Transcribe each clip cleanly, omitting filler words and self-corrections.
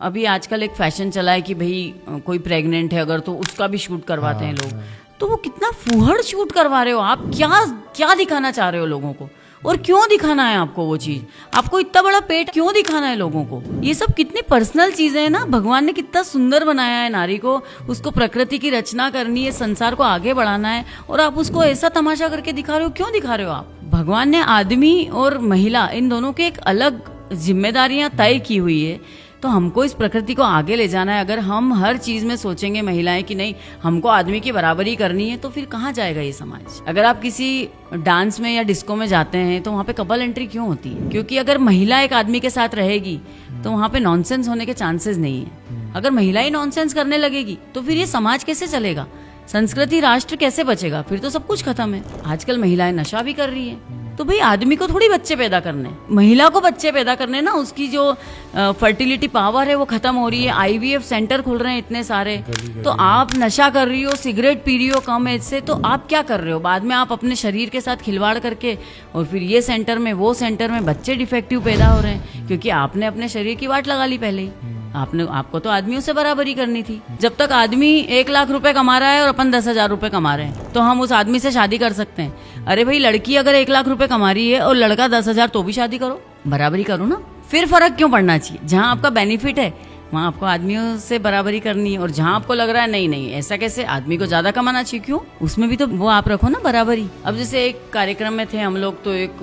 अभी आजकल एक फैशन चला है कि भाई कोई प्रेग्नेंट है अगर तो उसका भी शूट करवाते हैं लोग। तो वो कितना फूहड़ शूट करवा रहे हो आप, क्या क्या दिखाना चाह रहे हो लोगों को, और क्यों दिखाना है आपको वो चीज? आपको इतना बड़ा पेट क्यों दिखाना है लोगों को? ये सब कितनी पर्सनल चीजें हैं ना। भगवान ने कितना सुंदर बनाया है नारी को, उसको प्रकृति की रचना करनी है, संसार को आगे बढ़ाना है, और आप उसको ऐसा तमाशा करके दिखा रहे हो। क्यों दिखा रहे हो आप? भगवान ने आदमी और महिला इन दोनों के एक अलग जिम्मेदारियां तय की हुई है, तो हमको इस प्रकृति को आगे ले जाना है। अगर हम हर चीज में सोचेंगे महिलाएं कि नहीं हमको आदमी की बराबरी करनी है, तो फिर कहाँ जाएगा ये समाज? अगर आप किसी डांस में या डिस्को में जाते हैं तो वहाँ पे कपल एंट्री क्यों होती है? क्योंकि अगर महिला एक आदमी के साथ रहेगी तो वहाँ पे नॉनसेंस होने के चांसेस नहीं है। अगर महिला ही नॉनसेंस करने लगेगी तो फिर ये समाज कैसे चलेगा? संस्कृति राष्ट्र कैसे बचेगा? फिर तो सब कुछ खत्म है। आजकल महिलाएं नशा भी कर रही है। तो भाई आदमी को थोड़ी बच्चे पैदा करने, महिला को बच्चे पैदा करने ना। उसकी जो फर्टिलिटी पावर है वो खत्म हो रही है। आईवीएफ सेंटर खुल रहे हैं इतने सारे। तो आप नशा कर रही हो, सिगरेट पी रही हो कम एज से, तो आप क्या कर रहे हो? बाद में आप अपने शरीर के साथ खिलवाड़ करके और फिर ये सेंटर में वो सेंटर में बच्चे डिफेक्टिव पैदा हो रहे हैं, क्योंकि आपने अपने शरीर की वाट लगा ली पहले ही। आपको तो आदमियों से बराबरी करनी थी। जब तक आदमी 1 लाख रुपए कमा रहा है और अपन 10,000 रुपए कमा रहे हैं, तो हम उस आदमी से शादी कर सकते हैं। अरे भाई लड़की अगर 1 लाख रुपए कमा रही है और लड़का 10,000, तो भी शादी करो, बराबरी करो ना। फिर फर्क क्यों पड़ना चाहिए? जहाँ आपका बेनिफिट है वहाँ आपको आदमियों से बराबरी करनी है, और जहाँ आपको लग रहा है नहीं नहीं ऐसा कैसे, आदमी को ज्यादा कमाना चाहिए, क्यों? उसमें भी तो वो आप रखो ना बराबरी। अब जैसे एक कार्यक्रम में थे हम लोग, तो एक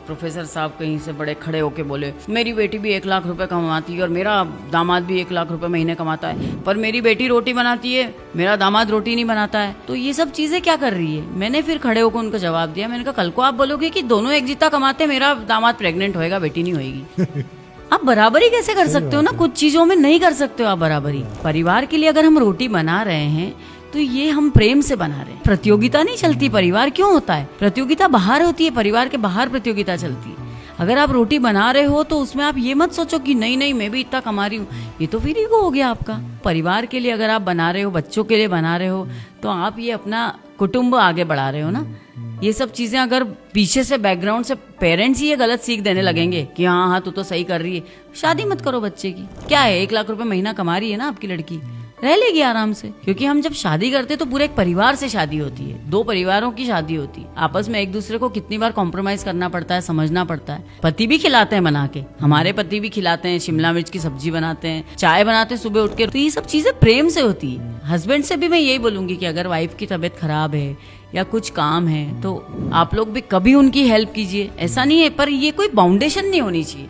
प्रोफेसर साहब कहीं से बड़े खड़े होके बोले मेरी बेटी भी 1 लाख रुपए कमाती है और मेरा दामाद भी 1 लाख रुपए महीने कमाता है, पर मेरी बेटी रोटी बनाती है, मेरा दामाद रोटी नहीं बनाता है। तो ये सब चीजें क्या कर रही है? मैंने फिर खड़े होकर उनको जवाब दिया, मैंने कहा कल को आप बोलोगे कि दोनों एक जितना कमाते, मेरा दामाद प्रेग्नेंट होएगा, बेटी नहीं होगी। आप बराबरी कैसे कर सकते हो ना? कुछ चीजों में नहीं कर सकते हो आप बराबरी। परिवार के लिए अगर हम रोटी बना रहे हैं तो ये हम प्रेम से बना रहे हैं। प्रतियोगिता नहीं चलती। परिवार क्यों होता है? प्रतियोगिता बाहर होती है, परिवार के बाहर प्रतियोगिता चलती है। अगर आप रोटी बना रहे हो तो उसमें आप ये मत सोचो कि नहीं नहीं मैं भी इतना कमा रही हूँ, ये तो फिर ईगो हो गया आपका। परिवार के लिए अगर आप बना रहे हो, बच्चों के लिए बना रहे हो, तो आप ये अपना कुटुंब आगे बढ़ा रहे हो ना। ये सब चीजें अगर पीछे से बैकग्राउंड से पेरेंट्स ही ये गलत सीख देने लगेंगे कि हाँ हाँ तू तो सही कर रही है, शादी मत करो बच्चे की। क्या है, 1 लाख रुपए महीना कमा रही है ना आपकी लड़की, रह लेगी आराम से। क्योंकि हम जब शादी करते तो पूरे एक परिवार से शादी होती है, 2 परिवारों की शादी होती है। आपस में एक दूसरे को कितनी बार कॉम्प्रोमाइज करना पड़ता है, समझना पड़ता है। पति भी खिलाते हैं बना के, हमारे पति भी खिलाते हैं, शिमला मिर्च की सब्जी बनाते हैं, चाय बनाते हैं सुबह उठ के। तो ये सब चीजें प्रेम से होती है। हस्बैंड से भी मैं यही बोलूंगी कि अगर वाइफ की तबीयत खराब है या कुछ काम है तो आप लोग भी कभी उनकी हेल्प कीजिए। ऐसा नहीं है, पर ये कोई बाउंडेशन नहीं होनी चाहिए।